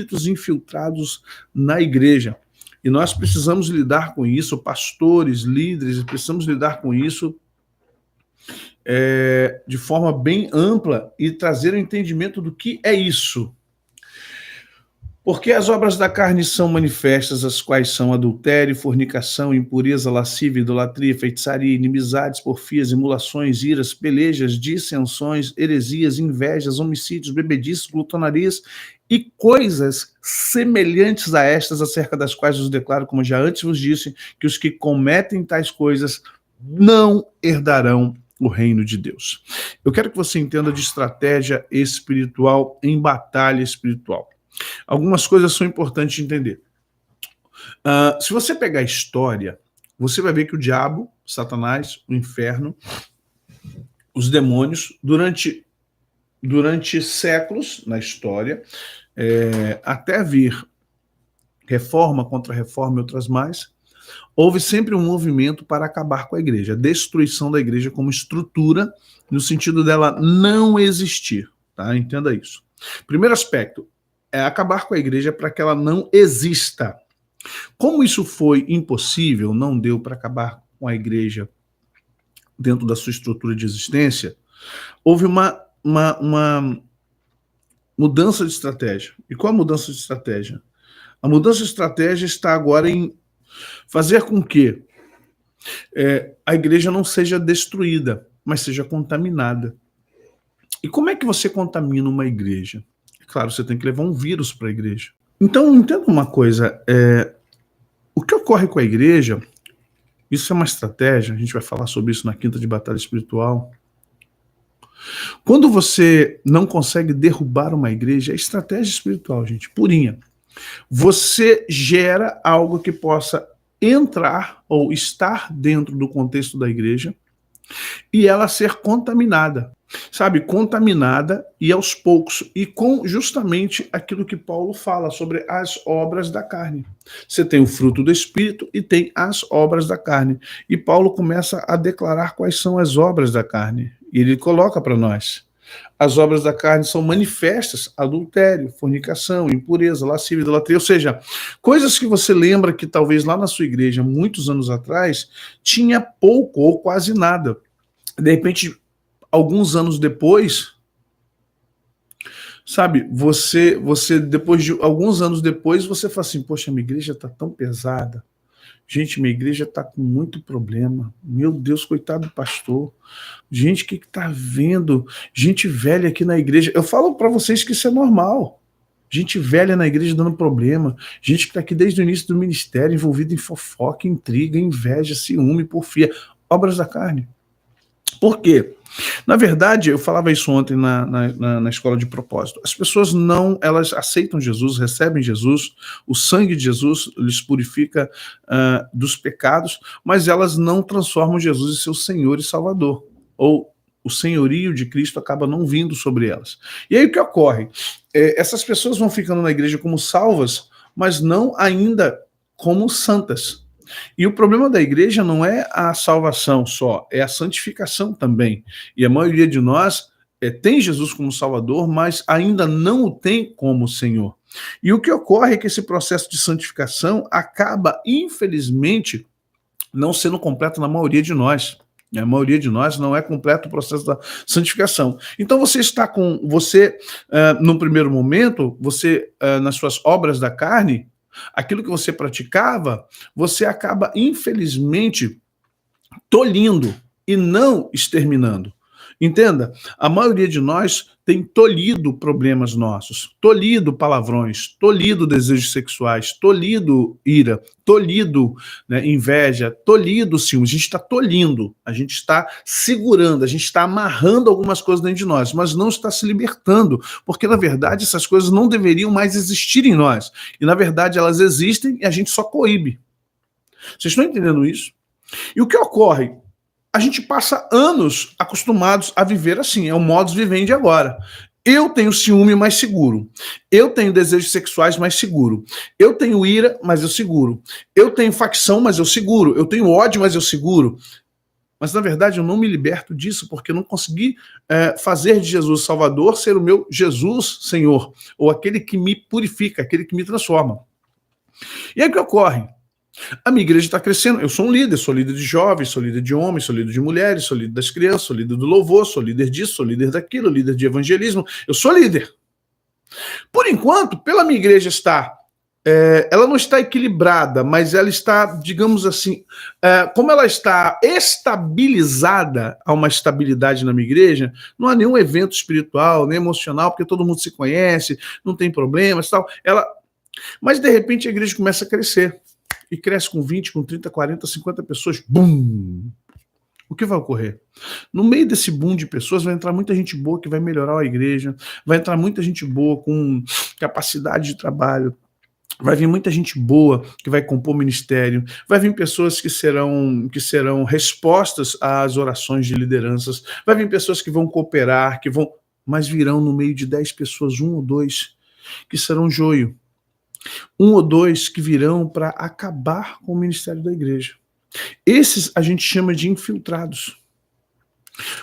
espíritos infiltrados na igreja. E nós precisamos lidar com isso, pastores, líderes, precisamos lidar com isso de forma bem ampla e trazer o entendimento do que é isso. Porque as obras da carne são manifestas, as quais são adultério, fornicação, impureza, lascívia, idolatria, feitiçaria, inimizades, porfias, emulações, iras, pelejas, dissensões, heresias, invejas, homicídios, bebedices, glutonarias e coisas semelhantes a estas, acerca das quais vos declaro, como já antes vos disse, que os que cometem tais coisas não herdarão o reino de Deus. Eu quero que você entenda de estratégia espiritual em batalha espiritual. Algumas coisas são importantes de entender. Se você pegar a história, você vai ver que o diabo, Satanás, o inferno, os demônios, durante séculos na história, até vir reforma contra reforma e outras mais, houve sempre um movimento para acabar com a igreja, a destruição da igreja como estrutura, no sentido dela não existir. Tá? Entenda isso. Primeiro aspecto, é acabar com a igreja para que ela não exista. Como isso foi impossível, não deu para acabar com a igreja dentro da sua estrutura de existência, houve uma mudança de estratégia. E qual a mudança de estratégia? A mudança de estratégia está agora em fazer com que a igreja não seja destruída, mas seja contaminada. E como é que você contamina uma igreja? Claro, você tem que levar um vírus para a igreja. Então, entenda uma coisa, o que ocorre com a igreja, isso é uma estratégia, a gente vai falar sobre isso na quinta de batalha espiritual. Quando você não consegue derrubar uma igreja, é estratégia espiritual, gente, purinha. Você gera algo que possa entrar ou estar dentro do contexto da igreja e ela ser contaminada. Sabe, contaminada e aos poucos, e com justamente aquilo que Paulo fala sobre as obras da carne. Você tem o fruto do Espírito e tem as obras da carne. E Paulo começa a declarar quais são as obras da carne. E ele coloca para nós. As obras da carne são manifestas: adultério, fornicação, impureza, lascívia, idolatria. Ou seja, coisas que você lembra que talvez lá na sua igreja, muitos anos atrás, tinha pouco ou quase nada. De repente, alguns anos depois, sabe, você depois de alguns anos depois, você fala assim, poxa, minha igreja está tão pesada. Gente, minha igreja está com muito problema. Meu Deus, coitado do pastor. Gente, o que está vendo? Gente velha aqui na igreja. Eu falo para vocês que isso é normal. Gente velha na igreja dando problema. Gente que está aqui desde o início do ministério, envolvida em fofoca, intriga, inveja, ciúme, porfia. Obras da carne. Por quê? Na verdade, eu falava isso ontem na escola de propósito. As pessoas elas aceitam Jesus, recebem Jesus, o sangue de Jesus lhes purifica dos pecados, mas elas não transformam Jesus em seu Senhor e Salvador. Ou o senhorio de Cristo acaba não vindo sobre elas. E aí o que ocorre? Essas pessoas vão ficando na igreja como salvas, mas não ainda como santas. E o problema da igreja não é a salvação só, é a santificação também. E a maioria de nós tem Jesus como Salvador, mas ainda não o tem como Senhor. E o que ocorre é que esse processo de santificação acaba, infelizmente, não sendo completo na maioria de nós. A maioria de nós não é completo o processo da santificação. Então num primeiro momento, nas suas obras da carne, aquilo que você praticava, você acaba, infelizmente, tolhindo e não exterminando. Entenda, a maioria de nós tem tolhido problemas nossos, tolhido palavrões, tolhido desejos sexuais, tolhido ira, tolhido inveja, tolhido ciúme. A gente está tolhindo, a gente está segurando, a gente está amarrando algumas coisas dentro de nós, mas não está se libertando, porque na verdade essas coisas não deveriam mais existir em nós. E na verdade elas existem e a gente só coíbe. Vocês estão entendendo isso? E o que ocorre? A gente passa anos acostumados a viver assim, é o modus vivendi agora. Eu tenho ciúme, mas seguro. Eu tenho desejos sexuais, mas seguro. Eu tenho ira, mas eu seguro. Eu tenho facção, mas eu seguro. Eu tenho ódio, mas eu seguro. Mas, na verdade, eu não me liberto disso, porque eu não consegui fazer de Jesus Salvador ser o meu Jesus Senhor, ou aquele que me purifica, aquele que me transforma. E aí o que ocorre? A minha igreja está crescendo, eu sou líder de jovens, sou líder de homens, sou líder de mulheres, sou líder das crianças, sou líder do louvor, sou líder disso, sou líder daquilo, líder de evangelismo, eu sou líder. Por enquanto, pela minha igreja estar ela não está equilibrada, mas ela está, digamos assim, como ela está estabilizada, há uma estabilidade na minha igreja, não há nenhum evento espiritual, nem emocional, porque todo mundo se conhece, não tem problemas, tal. Mas, de repente, a igreja começa a crescer, e cresce com 20, com 30, 40, 50 pessoas, bum! O que vai ocorrer? No meio desse boom de pessoas vai entrar muita gente boa que vai melhorar a igreja, vai entrar muita gente boa com capacidade de trabalho, vai vir muita gente boa que vai compor o ministério, vai vir pessoas que serão respostas às orações de lideranças, vai vir pessoas que vão cooperar, mas virão no meio de 10 pessoas, 1 ou 2, que serão joio. 1 ou 2 que virão para acabar com o ministério da igreja. Esses a gente chama de infiltrados.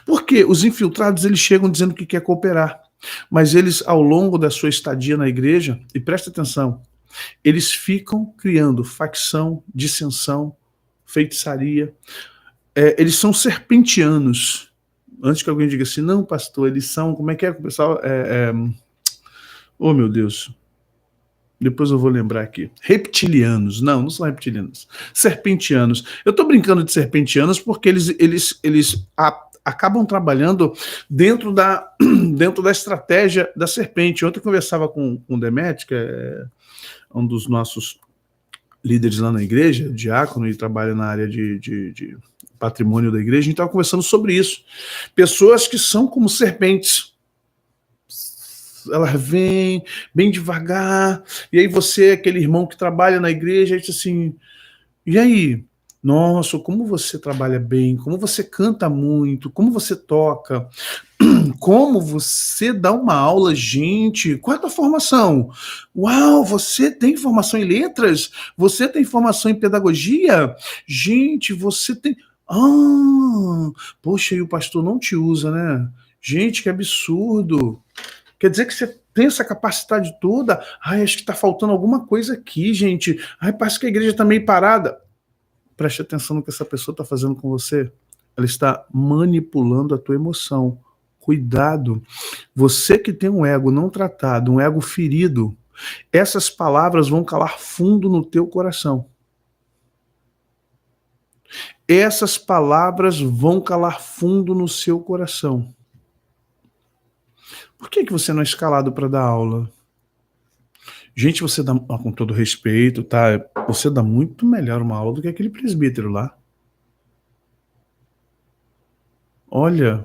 Porque os infiltrados, eles chegam dizendo que quer cooperar, mas eles, ao longo da sua estadia na igreja, e presta atenção, eles ficam criando facção, dissensão, feitiçaria. Eles são serpentianos. Antes que alguém diga assim, não, pastor, eles são, como é que o pessoal... Oh, meu Deus. Depois eu vou lembrar aqui. Reptilianos. Não são reptilianos. Serpentianos. Eu estou brincando de serpentianos porque eles acabam trabalhando dentro da estratégia da serpente. Ontem eu conversava com o Demet, que é um dos nossos líderes lá na igreja, diácono, e trabalha na área de patrimônio da igreja. A gente estava conversando sobre isso. Pessoas que são como serpentes. Ela vem bem devagar, e aí você, aquele irmão que trabalha na igreja, diz assim, e aí? Nossa, como você trabalha bem, como você canta muito, como você toca, como você dá uma aula, gente, qual é a tua formação? Uau, você tem formação em letras? Você tem formação em pedagogia? Gente, você tem... poxa, e o pastor não te usa, né? Gente, que absurdo. Quer dizer que você tem essa capacidade toda? Acho que está faltando alguma coisa aqui, gente. Parece que a igreja está meio parada. Preste atenção no que essa pessoa está fazendo com você. Ela está manipulando a tua emoção. Cuidado. Você que tem um ego não tratado, um ego ferido, essas palavras vão calar fundo no teu coração. Essas palavras vão calar fundo no seu coração. Por que você não é escalado para dar aula? Gente, você dá, com todo respeito, tá? Você dá muito melhor uma aula do que aquele presbítero lá. Olha,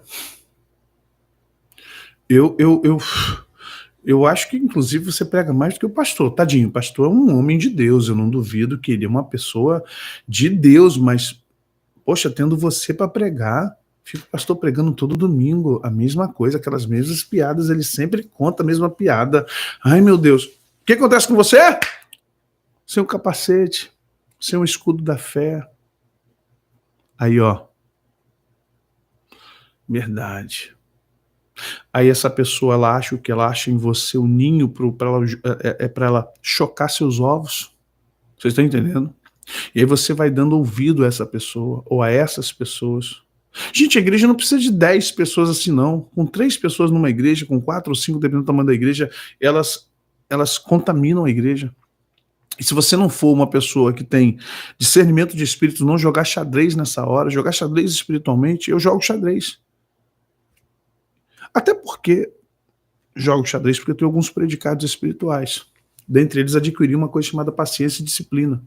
eu acho que, inclusive, você prega mais do que o pastor. Tadinho, o pastor é um homem de Deus, eu não duvido que ele é uma pessoa de Deus, mas, poxa, tendo você para pregar... Fica o pastor pregando todo domingo, a mesma coisa, aquelas mesmas piadas, ele sempre conta a mesma piada. Ai, meu Deus. O que acontece com você? Sem um capacete, sem um escudo da fé. Aí, ó. Verdade. Aí essa pessoa, ela acha o que ela acha em você, o ninho para ela chocar seus ovos. Vocês estão entendendo? E aí você vai dando ouvido a essa pessoa, ou a essas pessoas. Gente, a igreja não precisa de 10 pessoas assim, não. Com 3 pessoas numa igreja, com 4 ou 5, dependendo do tamanho da igreja, elas contaminam a igreja. E se você não for uma pessoa que tem discernimento de espírito, não jogar xadrez nessa hora, jogar xadrez espiritualmente, eu jogo xadrez. Até porque jogo xadrez porque eu tenho alguns predicados espirituais. Dentre eles, adquiri uma coisa chamada paciência e disciplina.